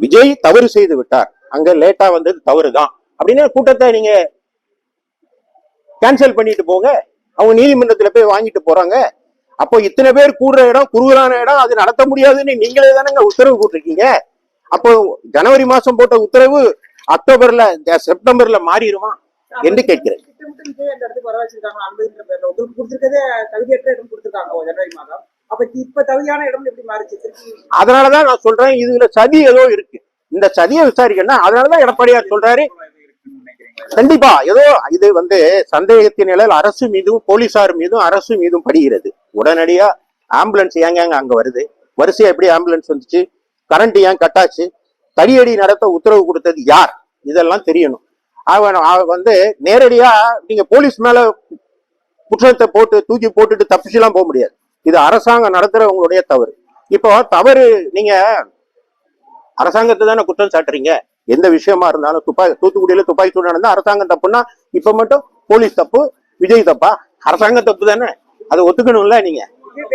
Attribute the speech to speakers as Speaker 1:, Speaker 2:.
Speaker 1: விஜய் தவறு செய்து விட்டார், அங்க லேட்டா வந்தது தவறுதான் அப்படின்னு கூட்டத்தை நீங்க கேன்சல் பண்ணிட்டு போங்க. அவங்க நீதிமன்றத்துல போய் வாங்கிட்டு போறாங்க. அப்போ இத்தனை பேர் கூடுற இடம் குறுகலான இடம், அது நடத்த முடியாதுன்னு நீங்களே தானங்க உத்தரவு போட்டிருக்கீங்க. அப்போ ஜனவரி மாசம் போட்ட உத்தரவு அக்டோபர்ல செப்டம்பர்ல மாறிடுமா என்று கேட்கிறேன். அதனாலதான் நான் சொல்றேன், இதுல சதி ஏதோ இருக்கு. இந்த சதியை விசாரிக்கணும். அதனாலதான் எடப்பாடியார் சொல்றாரு, கண்டிப்பா ஏதோ இது சந்தேகத்தின் நிலையில் அரசு மீதும் போலீசார் மீதும் அரசு மீதும் படுகிறது. உடனடியா ஆம்புலன்ஸ் ஏங்க அங்க வருது, வரிசையா எப்படி ஆம்புலன்ஸ் வந்துச்சு, கரண்ட் ஏன் கட்டாச்சு, தடியடி நடத்த உத்தரவு கொடுத்தது யார், இதெல்லாம் தெரியணும். அவன் நேரடியா நீங்க போலீஸ் மேல குற்றத்தை போட்டு தூக்கி போட்டுட்டு தப்பிச்சுலாம் போக முடியாது. இது அரசாங்கம் நடத்துறவங்களுடைய தவறு. இப்போ தவறு நீங்க அரசாங்கத்தை தானே குற்றம் சாட்டுறீங்க. எந்த விஷயமா இருந்தாலும் தூத்துக்குடியில துப்பாக்கி சூடு நடந்தா அரசாங்கம் தப்புன்னா இப்ப மட்டும் போலீஸ் தப்பு, விஜய் தப்பா? அரசாங்க தப்பு தானே, அதை ஒத்துக்கணும்ல நீங்க.